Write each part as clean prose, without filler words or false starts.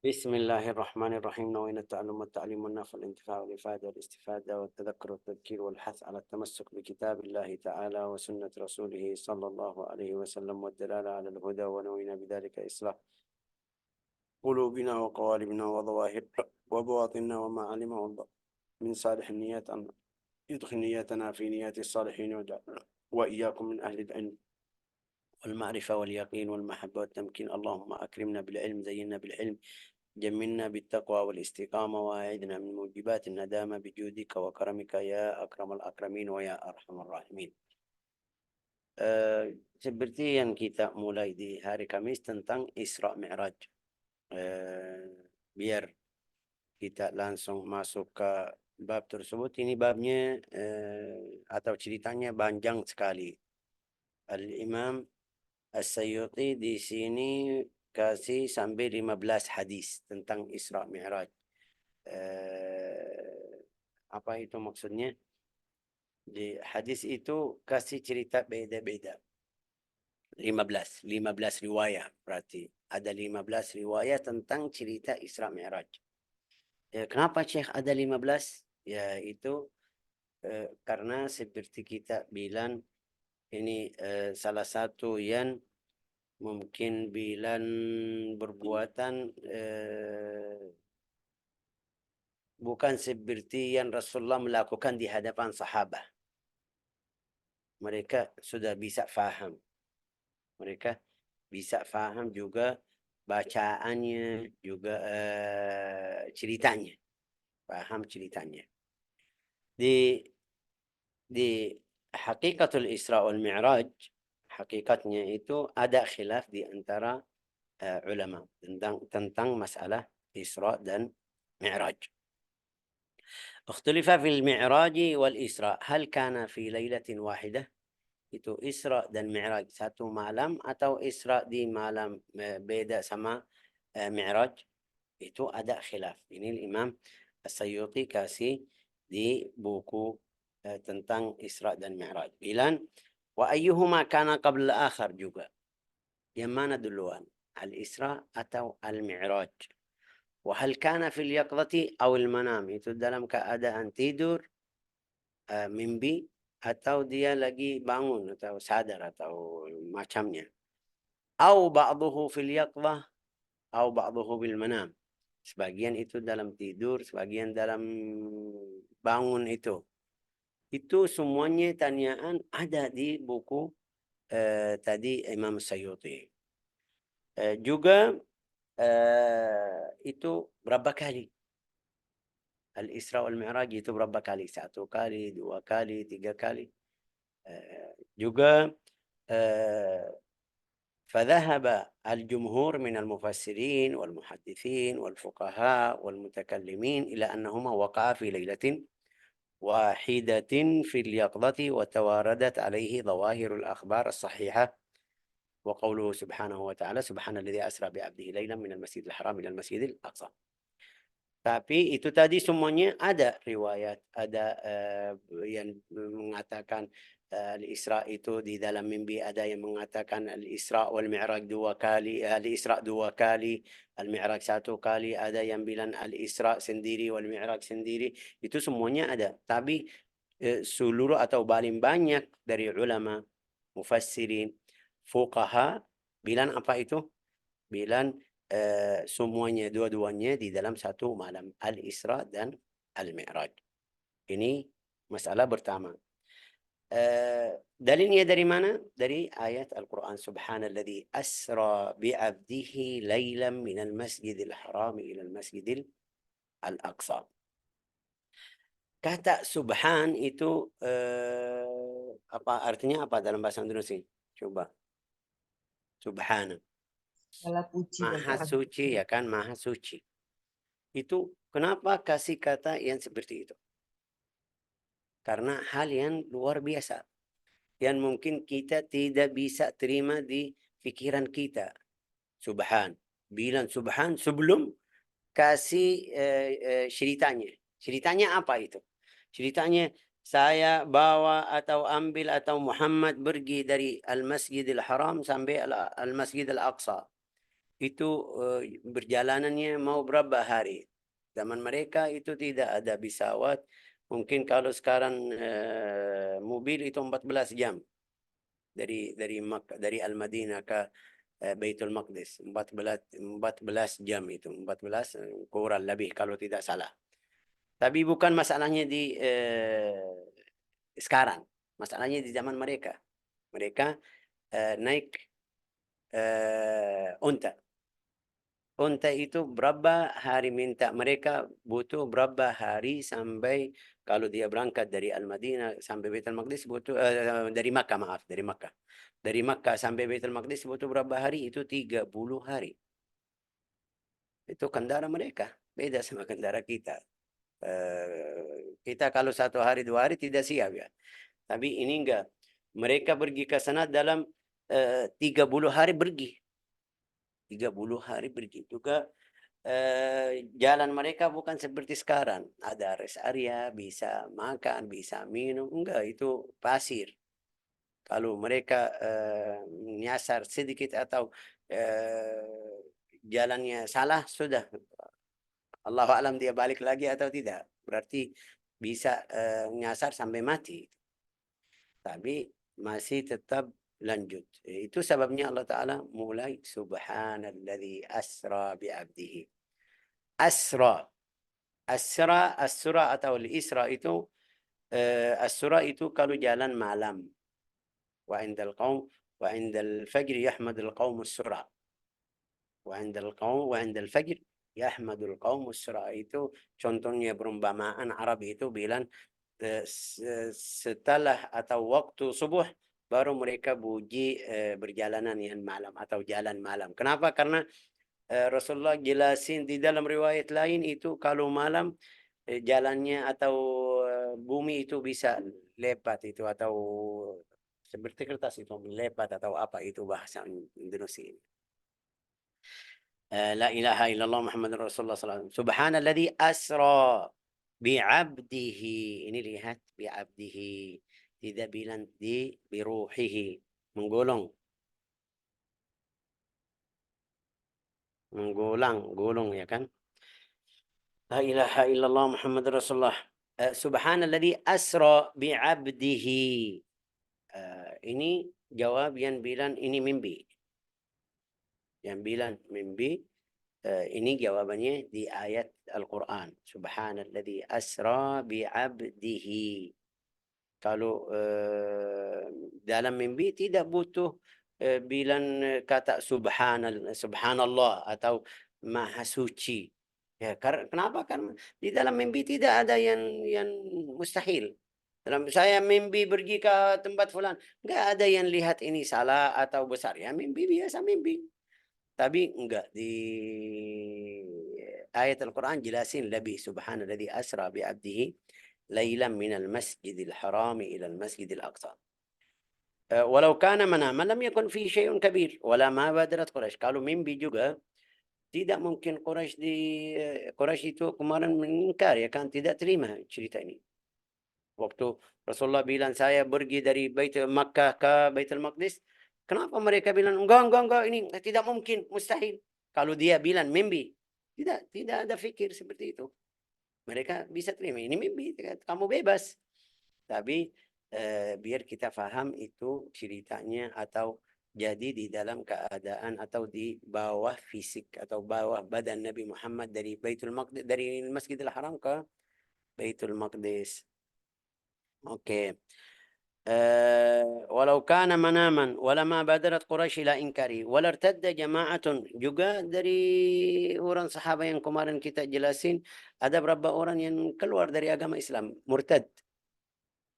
بسم الله الرحمن الرحيم. نوينا التعلم والتعليم والنفع والانتفاع والإفادة والاستفادة والتذكر والتذكير والحث على التمسك بكتاب الله تعالى وسنة رسوله صلى الله عليه وسلم والدلالة على الهدى، ونوينا بذلك إصلاح قلوبنا وقوالبنا وظواهر وبواطننا ومعالم من صالح النيات، أن يدخل نياتنا في نيات الصالحين وجعلنا وإياكم من أهل العلم والمعرفة واليقين والمحبة والتمكين. اللهم أكرمنا بالعلم، زينا بالعلم، جملنا بالتقوى والاستقامة، وأعذنا من موجبات الندامة بجودك وكرمك يا أكرم الأكرمين ويا أرحم الراحمين. Seperti yang kita mulai di hari Kamis tentang Isra Mi'raj. Biar kita langsung masuk ke bab tersebut. Ini babnya atau ceritanya panjang sekali. Al-Imam As-Sayyuti di sini kasih sampai 15 hadis tentang Isra Mi'raj. Apa itu maksudnya? Di hadis itu kasih cerita beda-beda. 15 riwayat berarti. Ada 15 riwayat tentang cerita Isra Mi'raj. Kenapa Syekh ada 15? Ya itu karena seperti kita bilang ini salah satu yang mungkin bilang perbuatan bukan seperti yang Rasulullah melakukan di hadapan sahabat. Mereka sudah bisa faham. Mereka bisa faham juga bacaannya, juga ceritanya. Faham ceritanya. Di Hakikatul Isra wal Mi'raj, hakikatnya itu ada khilaf di antara ulama tentang masalah Isra dan Mi'raj. اختلف في المعراج والإسراء هل كان في ليلة واحدة؟ Itu Isra dan Mi'raj satu malam atau Isra di malam beda sama Mi'raj? Itu ada khilaf. Ini Imam As-Sayyuti kasih di buku tentang Isra dan Mi'raj. Bilang wa ayyuhuma kana qabla akhar juga. Yang mana duluan? Al-Isra atau Al-Mi'raj? وهل كان في اليقظة أو المنام? Itu dalam keadaan tidur mimpi atau dia lagi bangun atau sadar atau macamnya. أو بعضه في اليقظة أو بعضه بالمنام. Sebagian itu dalam tidur, sebagian dalam bangun itu. Itu semuanya tanyaan ada di buku tadi Imam Sayyuti. Juga itu berapa kali? Al-Isra wal Mi'raj itu berapa kali? 1 kali, 2 kali, 3 kali. Juga فذهب الجمهور من المفسرين والمحدثين والفقهاء والمتكلمين إلى أنهما وقعا في ليلة واحدة في اليقظة، وتواردت عليه ظواهر الأخبار الصحيحة، وقوله سبحانه وتعالى سبحان الذي أسرى بعبده ليلا من المسجد الحرام إلى المسجد الأقصى. Tapi itu tadi semuanya ada riwayat, ada yang mengatakan Al-Isra itu di dalam mimpi, ada yang mengatakan Al-Isra wal Mi'raj 2 kali, Al-Isra 2 kali, Al-Mi'raj 1 kali, ada yang bilang Al-Isra sendiri wal Mi'raj sendiri. Itu semuanya ada. Tapi seluruh atau paling banyak dari ulama, mufassirin, fuqaha bilang apa itu? Bilang semuanya, dua-duanya di dalam satu malam, Al-Isra dan Al-Mi'raj. Ini masalah pertama. Dalilnya dari mana? Dari ayat Al-Quran. Subhanalladzi asra bi'abdihi laylan minal masjidil harami ilal masjidil al-aqsa. Kata subhan itu apa artinya, apa dalam bahasa Indonesia? Coba. Subhana. Maha suci, ya kan? Maha suci. Itu kenapa kasih kata yang seperti itu? Karena hal yang luar biasa, yang mungkin kita tidak bisa terima di pikiran kita. Subhan. Bilang subhan sebelum kasih ceritanya. Ceritanya apa itu? Ceritanya saya bawa atau ambil atau Muhammad pergi dari Al-Masjidil Haram sampai Al-Masjid Al-Aqsa. itu berjalanannya mau berapa hari. Zaman mereka itu tidak ada pesawat. Mungkin kalau sekarang mobil itu 14 jam dari Al-Madinah ke Baitul Maqdis. 14 jam itu. 14 kurang lebih kalau tidak salah. Tapi bukan masalahnya di sekarang. Masalahnya di zaman mereka. Mereka naik unta. Unta itu berapa hari minta mereka butuh berapa hari sampai kalau dia berangkat dari Al-Madinah sampai Baitul Maqdis butuh dari Makkah, maaf, dari Makkah. Dari Makkah sampai Baitul Maqdis butuh berapa hari? Itu 30 hari. Itu kendara mereka. Beda sama kendara kita. Kita kalau 1 hari 2 hari tidak siap ya. Tapi ini enggak. Mereka pergi ke sana dalam 30 hari pergi. 30 hari pergi. Juga jalan mereka bukan seperti sekarang. Ada rest area, bisa makan, bisa minum. Enggak, itu pasir. Kalau mereka nyasar sedikit atau jalannya salah, sudah. Allahu alam dia balik lagi atau tidak. Berarti bisa nyasar sampai mati. Tapi masih tetap lanjut. Itu sebabnya Allah Ta'ala mulai subhanalladzi asra bi'abdihi. Asra. Asra atau al-isra itu asra itu kalau jalan malam. Wa indal qaum wa indal fajr yahmadul qaum as-sura. Wa indal qaum wa indal fajr yahmadul qaum as-sura. Itu contohnya perumpamaan Arab itu bilang setelah atau waktu subuh baru mereka puji berjalanan yang malam atau jalan malam. Kenapa? Karena Rasulullah jelasin di dalam riwayat lain itu kalau malam jalannya atau bumi itu bisa lepat itu atau seperti kertas itu lepat atau apa itu bahasa Indonesia. La ilaha illallah Muhammad Rasulullah SAW. Subhanalladzi asra bi'abdihi. Ini lihat bi'abdihi. Tidak bilang di biruhihi. Menggulung. Gulung ya kan. La ilaha illallah Muhammad Rasulullah. Subhanalladzi asra bi'abdihi. Ini jawab yang bilang ini mimpi. Yang bilang mimpi. Ini jawabannya di ayat Al-Quran. Subhanalladzi asra bi'abdihi. Kalau dalam mimpi tidak butuh bilang kata subhanallah atau maha suci. Ya, kenapa? Karena di dalam mimpi tidak ada yang mustahil. Dalam saya mimpi pergi ke tempat fulan, enggak ada yang lihat ini salah atau besar. Ya mimpi biasa mimpi. Tapi enggak di ayat Al-Quran jelasin lebih subhanalladzi asra bi 'abdihi lailan minal masjidil harami ilal masjidil aqsa. Walau kana manaman lam yakun fi syai'un kabir wala ma badarat Quraisy. Kalau mimpi juga tidak mungkin Quraisy itu kemarin mengingkar ya kan tidak terima cerita ini. Waktu Rasulullah bilang saya pergi dari Makkah ke Baitul Maqdis, kenapa mereka bilang enggak ini tidak mungkin, mustahil. Kalau dia bilang mimpi, tidak ada fikir seperti itu. Mereka bisa terima ini mimpi, kamu bebas. Tapi biar kita paham itu ceritanya atau jadi di dalam keadaan atau di bawah fisik atau bawah badan Nabi Muhammad dari Baitul Maqdis dari Masjidil Haram ke Baitul Maqdis. Oke. Walau kana manaman walama badarat Quraisy ila inkari wala irtadda jama'atun. Juga dari orang sahabat yang kemarin kita jelasin ada berapa orang yang keluar dari agama Islam murtad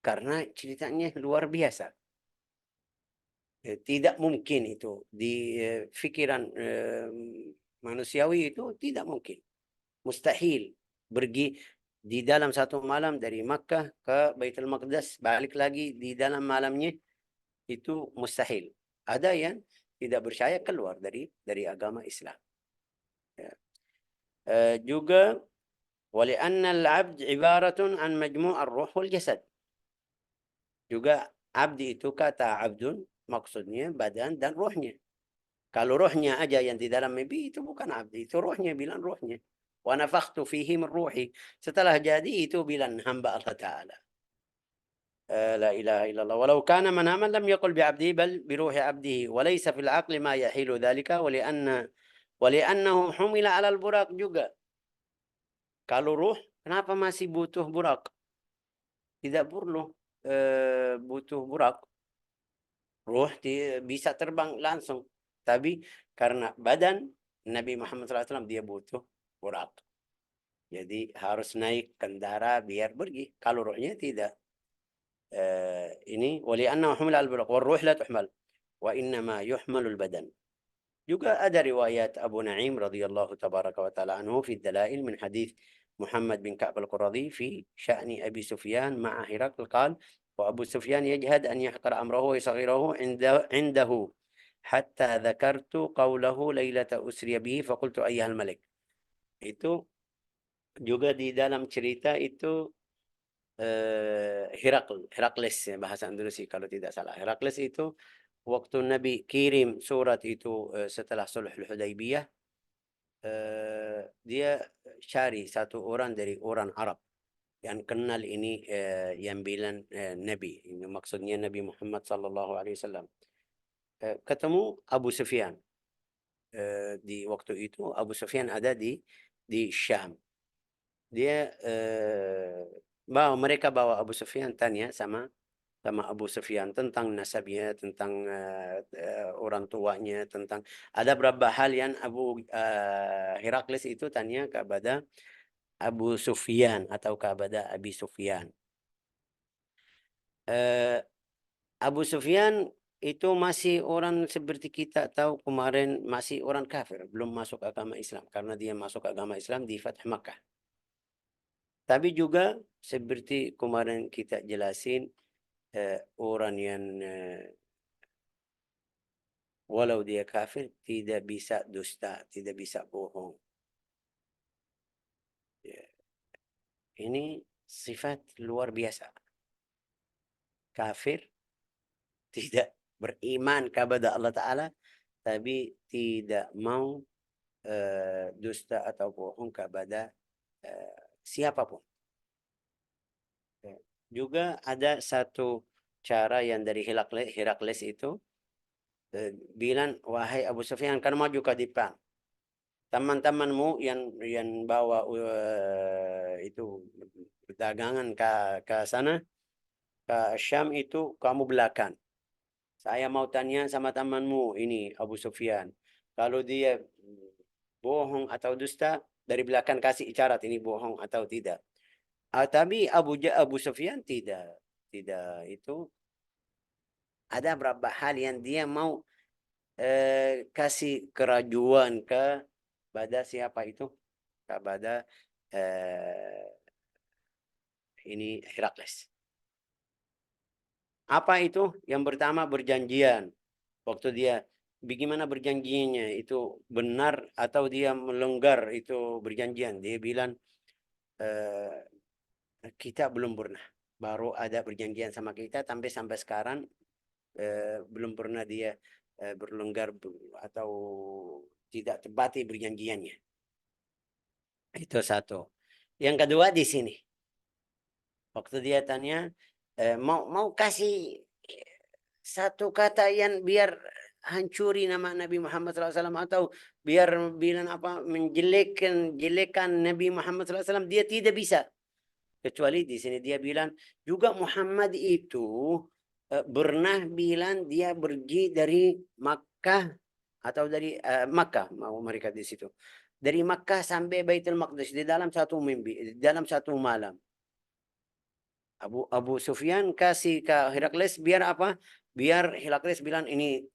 karena ceritanya luar biasa. Tidak mungkin itu di pikiran manusiawi itu tidak mungkin, mustahil pergi di dalam satu malam dari Makkah ke Baitul Maqdis balik lagi di dalam malamnya itu mustahil. Ada yang tidak percaya keluar dari agama Islam. Ya. Juga wali'anna al-'abd ibaratun an majmu' ar-ruh wal jasad. Juga abdi itu kata abdun maksudnya badan dan rohnya. Kalau rohnya aja yang di dalam mimpi itu bukan abdi, itu rohnya, bilang rohnya. Wa nafakhtu fihi min ruhi. Setelah jadi itu bilang hamba Allah Ta'ala. لا إله إلا الله ولو كان مناما لم يقل بعبده بل بروح عبده وليس في العقل ما يحيل ذلك ولأنه حمل على البراق juga. Kalau ruh, kenapa masih butuh burak? Tidak perlu butuh burak. Ruh bisa terbang langsung. Tapi karena badan Nabi Muhammad SAW dia butuh burak. Jadi harus naik kendara biar pergi. Kalau ruhnya tidak. Ini ولأنه حمل على البراق والروح لا تحمل وإنما يحمل البدن. Juga ada riwayat Abu Naim radhiyallahu tabaraka wa taala anhu fi dalail min hadis Muhammad bin Ka'b al-Quradi fi sya'ni Abi Sufyan ma'a Hirakl qal wa Abu Sufyan yajhad an yahqara amrahu wa yusaghirahu indahu hatta dzakartu qawlahu lailata usriya bihi faqultu ayyuhal malik. Itu juga di dalam cerita itu Herakles bahasa Indonesia kalau tidak salah. Herakles itu waktu Nabi kirim surat itu setelah Sulhul Hudaybiyah, dia cari satu orang dari orang Arab yang kenal ini yang bilang Nabi, ini maksudnya Nabi Muhammad sallallahu alaihi wasallam. Ketemu Abu Sufyan. Di waktu itu Abu Sufyan ada di Syam. Dia mereka bawa Abu Sufyan, tanya sama Abu Sufyan tentang nasabnya, tentang orang tuanya, tentang ada beberapa hal yang Herakles itu tanya kepada Abu Sufyan atau kepada Abi Sufyan. Abu Sufyan itu masih orang seperti kita tahu kemarin, masih orang kafir, belum masuk agama Islam, karena dia masuk agama Islam di Fath Makkah. Tapi juga seperti kemarin kita jelasin, orang yang walau dia kafir tidak bisa dusta, tidak bisa bohong. Ini sifat luar biasa. Kafir tidak beriman kepada Allah Ta'ala, tapi tidak mau dusta atau bohong kepada siapapun. Juga ada satu cara yang dari Herakles itu bilang, wahai Abu Sufyan, kan maju ke depan. Teman-temanmu yang bawa itu perdagangan ke sana, ke Syam itu kamu belakang. Saya mau tanya sama temanmu ini Abu Sufyan. Kalau dia bohong atau dusta, dari belakang kasih isyarat ini bohong atau tidak. Tapi Abu Sufyan tidak itu. Ada beberapa hal yang dia mau kasih kerajuan kepada siapa itu, kepada ini Herakles. Apa itu? Yang pertama berjanjian. Waktu dia bagaimana berjanjinya itu benar atau dia melanggar itu berjanjian. Dia bilang kita belum pernah, baru ada perjanjian sama kita, sampai sekarang belum pernah dia berlanggar atau tidak tepati perjanjiannya. Itu satu. Yang kedua di sini, waktu dia tanya mau kasih satu kata yang biar hancuri nama Nabi Muhammad SAW atau biar bilang apa menjelekkan Nabi Muhammad SAW, dia tidak bisa. Kecuali di sini dia bilang juga Muhammad itu pernah bilang dia pergi dari Makkah atau dari Makkah, mau mereka di situ. Dari Makkah sampai Baitul Maqdis di dalam satu mimpi, di dalam satu malam. Abu Sufyan kasih ke Herakles biar apa? Biar Herakles bilang ini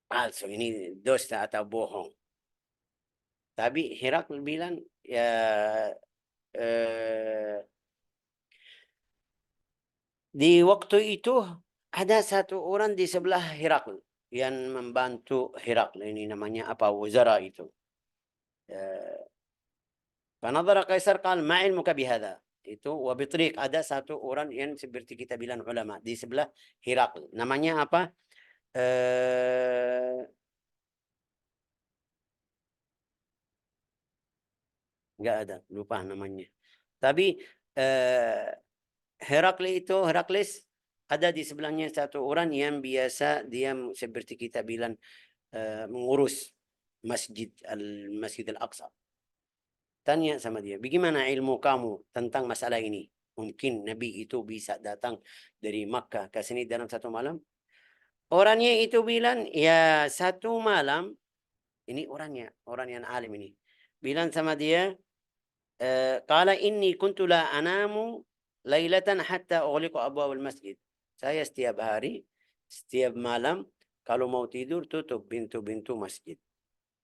palsu, ini dusta atau bohong. Tapi Herakles bilang ya di waktu itu ada satu orang di sebelah Herakles yang membantu Herakles, ini namanya apa, wazara itu. Fanadhara Kaisar qal ma ilmuka bihadza. Itu wabitriq, ada satu orang yang seperti kita bilang ulama di sebelah Herakles. Namanya apa? Nggak ada, lupa namanya. Tapi Herakles ada di sebelahnya satu orang yang biasa dia seperti kita bilang mengurus Masjid Al-Aqsa. Tanya sama dia, bagaimana ilmu kamu tentang masalah ini? Mungkin Nabi itu bisa datang dari Makkah ke sini dalam satu malam? Orangnya itu bilang, ya satu malam, ini orangnya, orang yang alim ini. Bilang sama dia, qala inni kuntu la anamu lailatan hatta ughliqa abwab al-masjid. Saya setiap hari, setiap malam, kalau mau tidur tutup pintu-pintu masjid.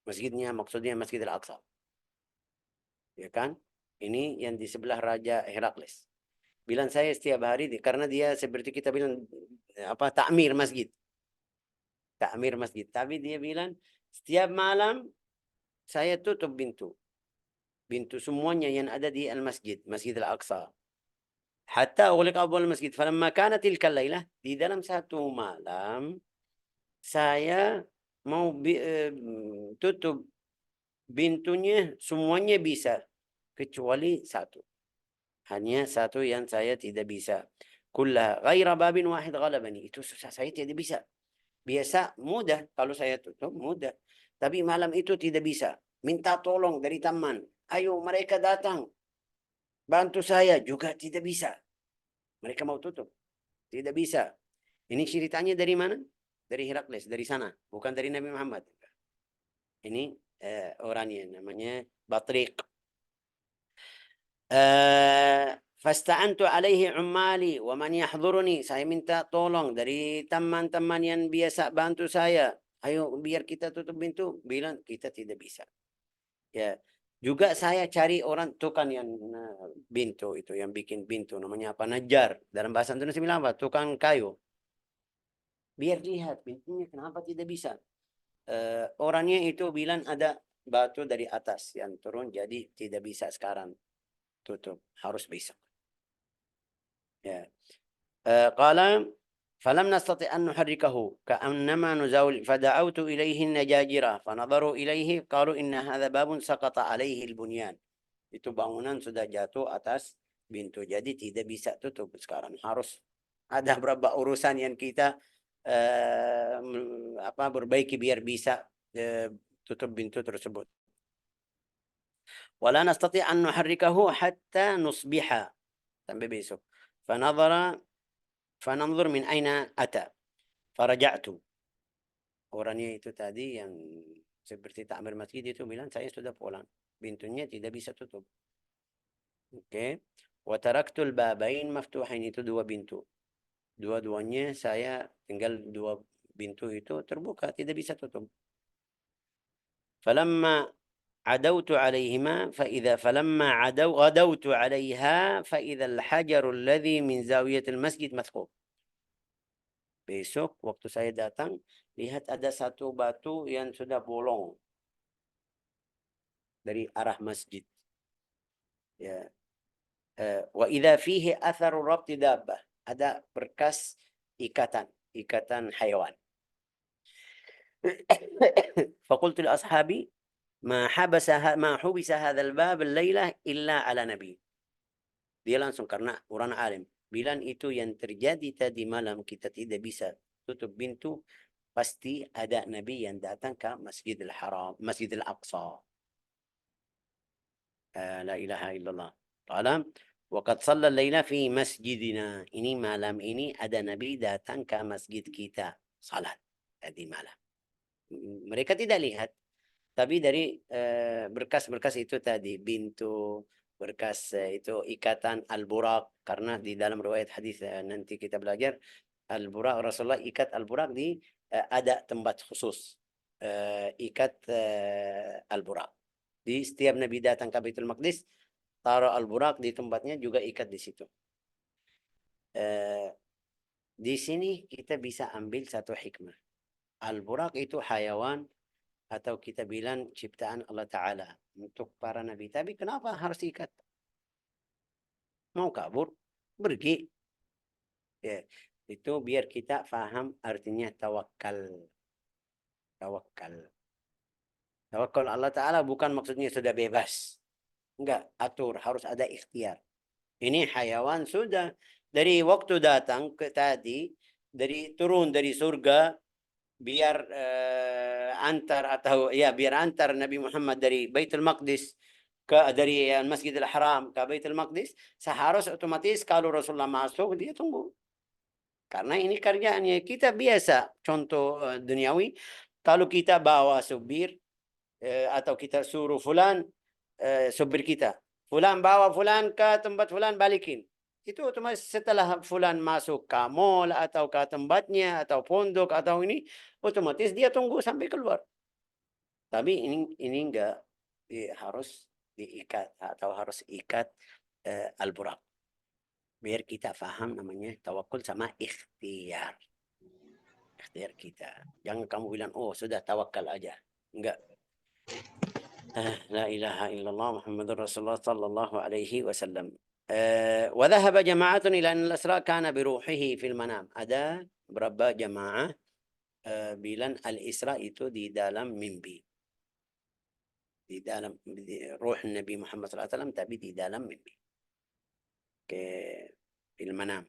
Masjidnya maksudnya Masjid Al-Aqsa. Ya kan? Ini yang di sebelah Raja Herakles. Bilang saya setiap hari, karena dia seperti kita bilang, apa, takmir masjid. Takmir masjid. Tapi dia bilang, setiap malam saya tutup pintu. Pintu semuanya yang ada di al-masjid, Masjid Al-Aqsa. Hatta ughliqa abwab al-masjid. Falamma kanat tilka al-lailah, di dalam satu malam, saya mau tutup pintunya, semuanya bisa. Kecuali satu. Hanya satu yang saya tidak bisa. Kullaha ghaira babin wahid ghalabani. Itu susah, saya tidak bisa. Biasa mudah, kalau saya tutup mudah. Tapi malam itu tidak bisa. Minta tolong dari teman. Ayo mereka datang. Bantu saya juga tidak bisa. Mereka mau tutup. Tidak bisa. Ini ceritanya dari mana? Dari Herakles, dari sana. Bukan dari Nabi Muhammad. Ini orangnya namanya Batrik. Fasta'antu alaihi ummali wa man yahdhuruni. Saya minta tolong dari teman-teman yang biasa bantu saya. Ayo biar kita tutup pintu. Bilang kita tidak bisa. Ya, juga saya cari orang tukang yang pintu itu, yang bikin pintu namanya apa? Najjar. Dalam bahasa Indonesia bilang apa? Tukang kayu. Biar lihat pintunya kenapa tidak bisa. Orangnya itu bilang ada batu dari atas yang turun, jadi tidak bisa sekarang tutup, harus besok. Ya. قال فلم نستطع أن نحركه كأنما نزاول فدعوت إليه النجاجرة فنظروا إليه قالوا إن هذا باب سقط عليه البنيان. Itu bangunan sudah jatuh atas pintu, jadi tidak bisa tutup sekarang. Harus ada beberapa urusan yang kita perbaiki biar bisa tutup pintu tersebut. Wala nastati' an nuharrikahu hatta nusbiha, sampai besok. Fananzur min aina ata. Faraja'tu. Orangnya itu tadi yang seperti takmir masjid itu bilang, saya sudah pulang. Pintunya tidak bisa tutup. Oke. Wa taraktul babain maftuhain, itu dua pintu. Dua-duanya saya tinggal dua pintu itu terbuka, tidak bisa tutup. Falamma عدوت عليهما فلما غدوت عليها فإذا الحجر الذي من زاوية المسجid مثقوب. Besok waktu saya datang, lihat ada satu batu yang sudah bolong dari arah masjid. Ya. Wa idza fihi atharu rabti dabbah. Ada bekas ikatan hewan. فقلت لأصحابي ما حبس هذا الباب الليلة إلا على نبي. Dia langsung, karena orang alim, bilang itu yang terjadi tadi malam kita tidak bisa tutup pintu, pasti ada Nabi yang datang ke Masjidil Haram, Masjidil Aqsa. La ilaha illallah. Qala waqad shalla al-laila fi masjidina. Ini malam ini ada Nabi datang ke masjid kita salat tadi malam. Mereka tidak lihat, tapi dari berkas-berkas itu tadi, pintu, berkas itu ikatan al-buraq, karena di dalam riwayat hadis nanti kita belajar al-buraq, Rasulullah ikat al-buraq di ada tempat khusus ikat al-buraq. Di setiap Nabi datang ke Baitul Maqdis, taruh al-buraq di tempatnya, juga ikat di situ. Di sini kita bisa ambil satu hikmah. Al-buraq itu hayawan atau kita bilang ciptaan Allah Ta'ala untuk para nabi. Tapi kenapa harus ikat? Mau kabur, pergi. Ya, itu biar kita faham artinya tawakal. Tawakal. Tawakal Allah Ta'ala bukan maksudnya sudah bebas. Enggak, atur, harus ada ikhtiar. Ini hayawan sudah dari waktu datang ke tadi, dari turun dari surga, biar antar atau ya biar antar Nabi Muhammad dari Baitul Maqdis dari Masjidil Haram ke Baitul Maqdis, seharusnya otomatis kalau Rasulullah masuk dia tunggu. Karena ini kerjaannya kita biasa. Contoh duniawi, kalau kita bawa supir atau kita suruh fulan supir kita, fulan bawa fulan ke tempat fulan balikin. Itu otomatis setelah fulan masuk ke mall atau ke tempatnya atau pondok atau ini, otomatis dia tunggu sampai keluar. Tapi ini enggak, harus diikat atau harus ikat al-buraq. Biar kita paham namanya tawakul sama ikhtiar. Ikhtiar kita. Jangan kamu bilang, oh sudah tawakal aja. Enggak. La ilaha illallah Muhammadur Rasulullah sallallahu alaihi wasallam. وذهب جماعة إلى أن الإسراء كان بروحه في المنام. Ada beberapa jamaah bilang al-Isra itu di dalam mimpi. Di dalam ruh Nabi Muhammad SAW tapi di dalam mimpi. في المنام.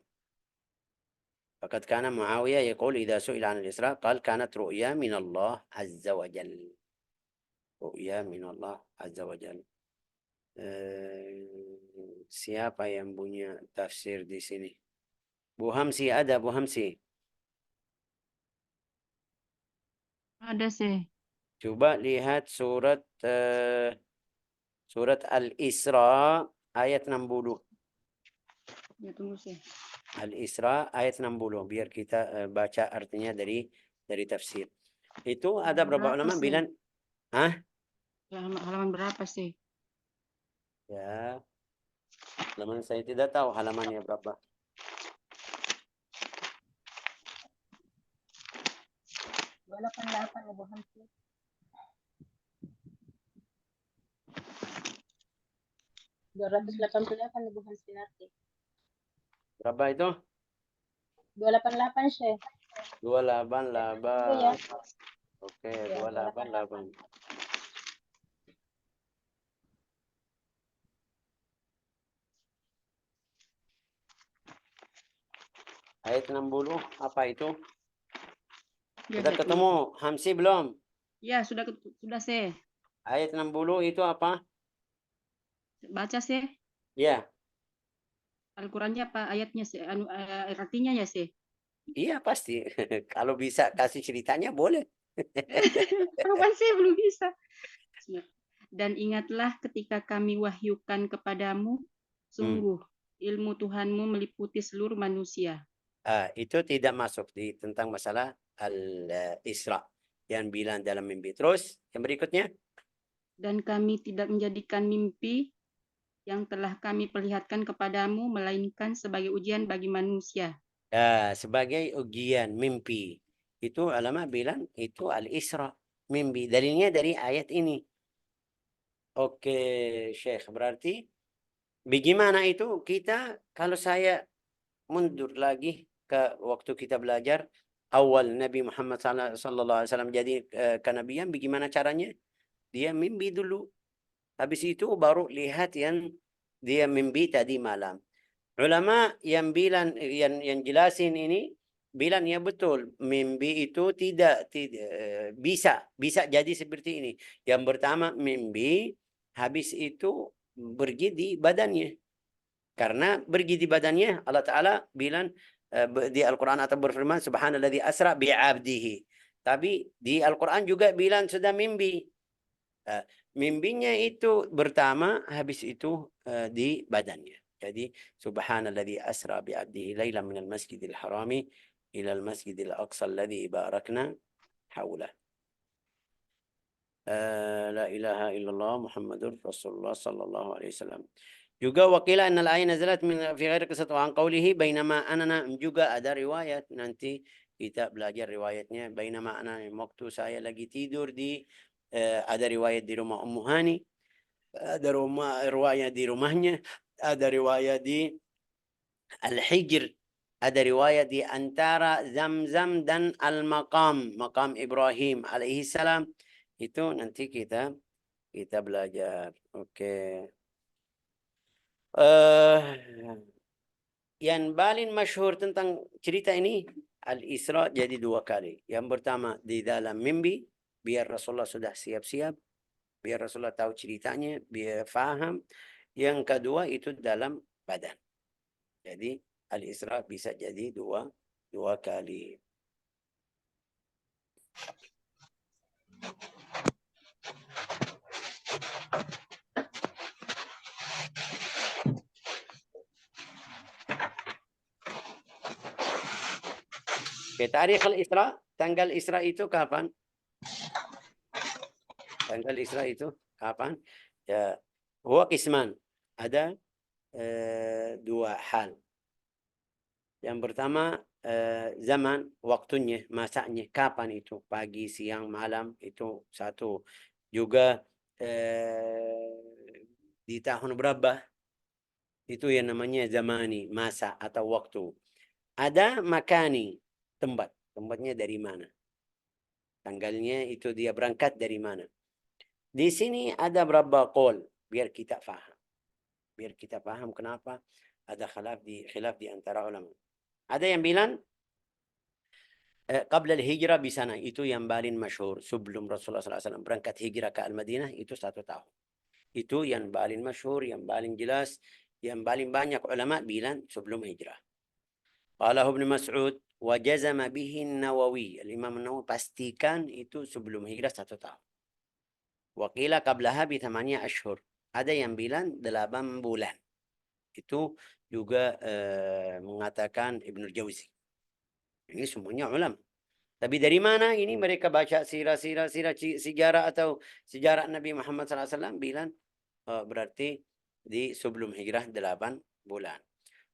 فقد كان معاوية يقول إذا سئل عن الإسراء قال كانت رؤيا من الله عز وجل. رؤيا من الله عز وجل. Siapa yang punya tafsir di sini? Bu Hamsi ada, Bu Hamsi? Ada sih. Coba lihat surat Al-Isra ayat 60. Ya, tunggu sih. Al-Isra ayat 60 biar kita baca artinya dari tafsir. Itu ada beberapa ulama bilang, halaman berapa sih? Ya, halaman saya tidak tahu halamannya berapa. Walaupun 8 Ibu Hamsi. 288 Ibu Hamsi nanti. Berapa itu? 288 Syekh. 288. Ya. Oke, 288. Ayat 60 apa itu? Ya, Sudah ketemu Hamsi belum? Ya, sudah sih. Ayat 60 itu apa? Baca sih. Ya. Al-Qur'annya apa ayatnya sih? Artinya ya sih. Iya pasti. Kalau bisa kasih ceritanya boleh. Kapan sih belum bisa. Dan ingatlah ketika kami wahyukan kepadamu, sungguh ilmu Tuhanmu meliputi seluruh manusia. Itu tidak masuk di tentang masalah Al-Isra yang bilang dalam mimpi. Terus yang berikutnya. Dan kami tidak menjadikan mimpi yang telah kami perlihatkan kepadamu melainkan sebagai ujian bagi manusia. Sebagai ujian mimpi. Itu ulama bilang itu Al-Isra, mimpi. Dalilnya dari ayat ini. Oke, Syekh. Berarti bagaimana itu kita kalau saya mundur lagi ke waktu kita belajar awal Nabi Muhammad SAW jadi kenabian, bagaimana caranya? Dia mimpi dulu. Habis itu baru lihat yang dia mimpi tadi malam. Ulama yang bilang yang jelasin ini bilang ya betul, mimpi itu tidak bisa jadi seperti ini. Yang pertama mimpi, habis itu pergi di badannya. Karena pergi di badannya Allah Ta'ala bilang di Al-Quran atau berfirman subhanalladzi asra bi'abdihi. Tapi di Al-Quran juga bilang sudah mimpi. Mimpinya itu pertama, habis itu di badannya. Jadi subhanalladzi asra bi'abdihi lailan minal masjidil harami ilal masjidil aqsa alladzi barakna haulah. La ilaha illallah Muhammadur Rasulullah sallallahu alaihi wasallam. Juga wakila annal ayat nazalat min fi ghairi qissat wa an qawlihi bainama anana, juga ada riwayat, nanti kita belajar riwayatnya. Bainama ana, waktu saya lagi tidur di ada riwayat di rumah Ummu Hani, ada riwayat di rumahnya, ada riwayat di Al-Hijr, ada riwayat di antara Zamzam dan Al-Maqam, Maqam Ibrahim alaihi salam. Itu nanti kita belajar. Oke. Yang paling masyhur tentang cerita ini Al-Isra jadi 2 kali. Yang pertama di dalam mimpi, biar Rasulullah sudah siap-siap, biar Rasulullah tahu ceritanya, biar faham. Yang kedua itu dalam badan. Jadi Al-Isra bisa jadi dua kali. Oke, tarikh Al-Isra, tanggal Isra itu kapan? Tanggal Isra itu kapan? Ya, huwa qisman. Ada 2 hal. Yang pertama zaman, waktunya, masanya, kapan itu? Pagi, siang, malam, itu satu. Juga di tahun berapa? Itu yang namanya zamani, masa atau waktu. Ada makani, tempat. Tempatnya dari mana? Tanggalnya itu dia berangkat dari mana? Di sini ada berapa qaul biar kita faham. Biar kita paham kenapa ada khilaf di antara ulama. Ada yang bilang qabla al-hijrah di sana, itu yang paling masyhur. Sebelum Rasulullah SAW berangkat hijrah ke Al-Madinah itu 1 tahun. Itu yang paling masyhur, yang paling jelas, yang paling banyak ulama bilang sebelum hijrah. Qala Ibnu Mas'ud wa jazama bihi Nawawi. Imam Nawawi pastikan itu sebelum hijrah 1 tahun. Wa qila qablaha bi 8 ashhur. Ada yang bilang 8 bulan. Itu juga mengatakan Ibnu Jauzi. Ini semuanya ulama. Tapi dari mana ini mereka baca sejarah atau sejarah Nabi Muhammad SAW bilang berarti di sebelum hijrah 8 bulan.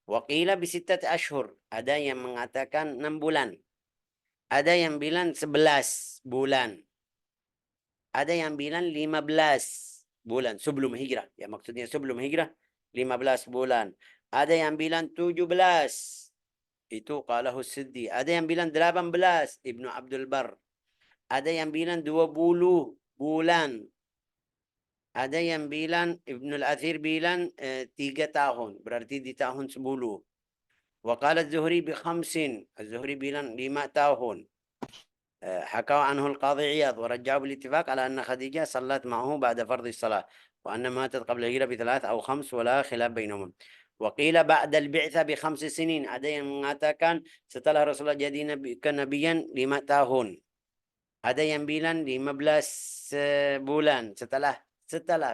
Waqila bisittat ashhur. Ada yang mengatakan 6 bulan. Ada yang bilang 11 bulan. Ada yang bilang 15 bulan sebelum hijrah. Ya maksudnya sebelum hijrah 15 bulan. Ada yang bilang 17. Itu qalahu Siddi. Ada yang bilang 18. Ibnu Abdul Bar. Ada yang bilang 20 bulan. Ada yang bilang Ibnu Al-Athir bilang 3 tahun. Berarti di tahun 10. Wa qala Az-Zuhri bi 5. Az-Zuhri bilang 5 tahun. حكوا عنه القاضي عياض ورجعوا بالاتفاق على أن خديجة صلت معه بعد فرض الصلاة وأن ماتت قبل الهجرة ب3 أو 5 ولا خلاف بينهم. وقيل بعد البعثة ب5 سنين. Ada yang mengatakan setelah Rasulullah jadi kenabian 5 tahun. Ada yang bilang 15 bulan setelah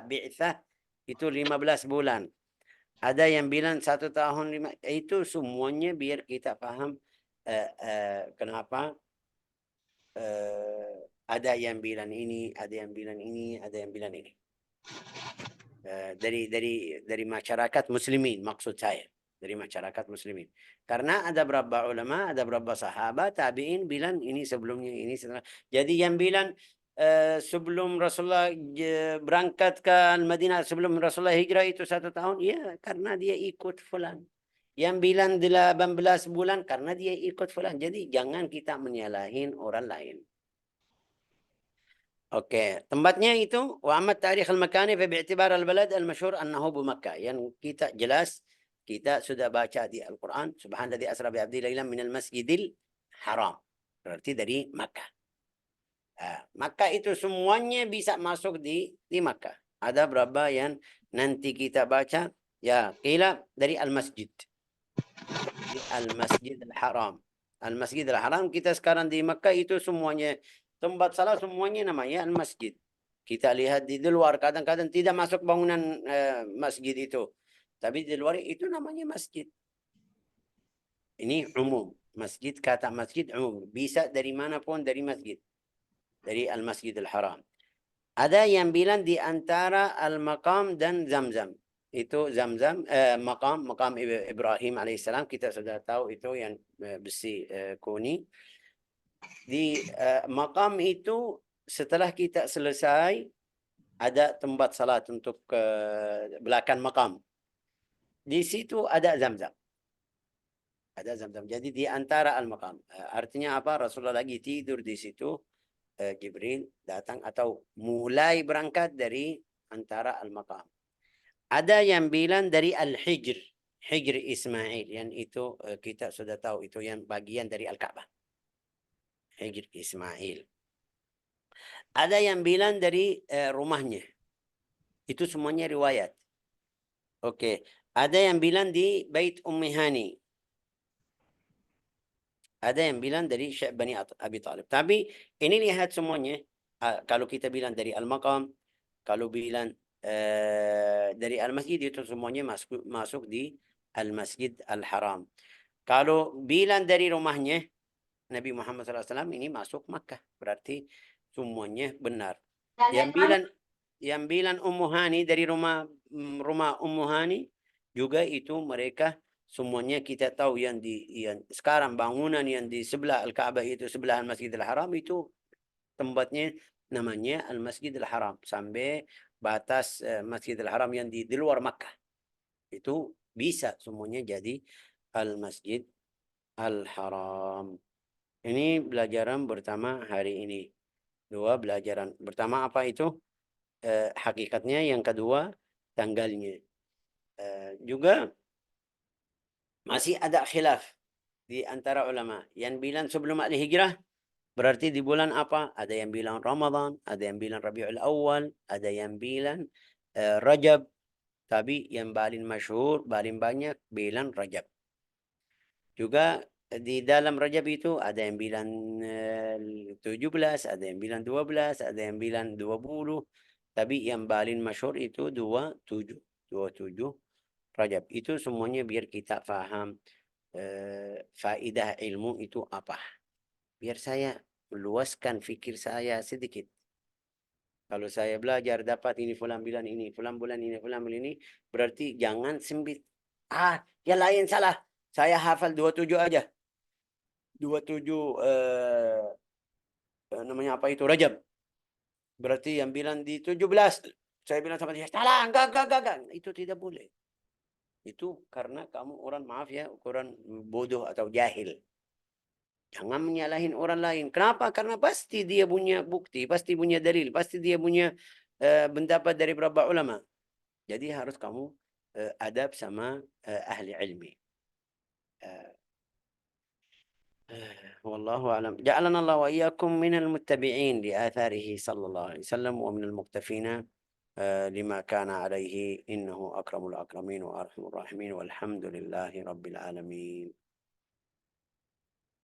bi'tsah itu 15 bulan. Ada yang bilang 1 tahun 5. Itu semuanya biar kita paham kenapa ada yang bilang ini, ada yang bilang ini, ada yang bilang ini. Dari masyarakat muslimin maksud saya. Dari masyarakat muslimin. Karena ada beberapa ulama, ada beberapa sahabat, tabi'in bilang ini sebelumnya, ini setelah. Jadi yang bilang sebelum Rasulullah berangkat ke Madinah, sebelum Rasulullah hijrah itu 1 tahun, ya karena dia ikut fulan. Yang bilang 18 bulan karena dia ikut fulan. Jadi jangan kita menyalahin orang lain. Oke, tempatnya itu wa amma tarikh al-makani fa bi'tibar al-balad al-masyhur annahu bi Makkah. Yang kita jelas, kita sudah baca di Al-Qur'an, subhanalladzi asra bi 'abdihi lailan minal masjidil haram. Berarti dari Makkah. Makkah itu semuanya bisa masuk di Makkah. Ada berapa yang nanti kita baca? Ya, qila dari al-masjid. Al-Masjid al-Haram. Al-Masjid al-Haram kita sekarang di Makkah itu semuanya tempat salat semuanya namanya masjid. Kita lihat di luar kadang-kadang tidak masuk bangunan masjid itu. Tapi di luar itu namanya masjid. Ini umum. Masjid, kata masjid umum. Bisa dari manapun dari masjid. Dari Al-Masjid Al-Haram. Ada yang bilang di antara Al-Maqam dan Zamzam. Itu Zamzam, Maqam Ibrahim alaihissalam. Kita sudah tahu itu yang besi kuning. Di makam itu setelah kita selesai ada tempat salat untuk belakang makam. Di situ ada Zamzam. Ada Zamzam. Jadi di antara al-makam. Artinya apa? Rasulullah lagi tidur di situ. Jibril datang atau mulai berangkat dari antara al-makam. Ada yang bilang dari Al-Hijr, Hijr Ismail, yang itu kita sudah tahu itu yang bagian dari Al-Ka'bah. Hijr Ismail. Ada yang bilang dari rumahnya. Itu semuanya riwayat. Oke. Ada yang bilang di Bait Ummi Hani. Ada yang bilang dari Syekh Bani Abi Talib. Tapi ini lihat semuanya. Kalau kita bilang dari Al-Maqam, kalau bilang dari Al-Masjid, itu semuanya masuk di Al-Masjid Al-Haram. Kalau bilang dari rumahnya, Nabi Muhammad SAW ini masuk Makkah. Berarti semuanya benar. Yang bilang Ummu Hani dari rumah Ummu Hani juga itu mereka semuanya kita tahu yang sekarang bangunan yang di sebelah Al-Ka'bah itu sebelah Al-Masjidil Haram itu tempatnya namanya Al-Masjidil Haram sampai batas Masjidil Haram yang di luar Makkah. Itu bisa semuanya jadi Al-Masjid Al-Haram. Ini pelajaran pertama hari ini. Dua pelajaran. Pertama apa itu? Hakikatnya. Yang kedua, tanggalnya. Juga masih ada khilaf di antara ulama. Yang bilang sebelum Al-Hijrah, berarti di bulan apa? Ada yang bilang Ramadan, ada yang bilang Rabiul Awal, ada yang bilang Rajab. Tapi yang paling masyhur, paling banyak bilang Rajab. Juga di dalam Rajab itu ada yang bilang 17, ada yang bilang 12, ada yang bilang 20. Tapi yang paling masyhur itu 27. 27 Rajab. Itu semuanya biar kita faham faedah ilmu itu apa. Biar saya meluaskan fikir saya sedikit. Kalau saya belajar dapat ini, fulan bilang ini, fulan bulan ini, fulan bulan ini, berarti jangan sempit. Yang lain salah. Saya hafal 27 aja. 27 namanya apa itu? Rajab. Berarti yang bilang di 17. Saya bilang sama dia, salah, enggak. Itu tidak boleh. Itu karena kamu orang, maaf ya, orang bodoh atau jahil. Jangan menyalahin orang lain. Kenapa? Karena pasti dia punya bukti, pasti punya dalil, pasti dia punya pendapat dari beberapa ulama. Jadi harus kamu adab sama ahli ilmi. والله أعلم. جعلنا الله وإياكم من المتبعين لآثاره صلى الله عليه وسلم ومن المقتفين لما كان عليه إنه أكرم الأكرمين وأرحم الراحمين والحمد لله رب العالمين.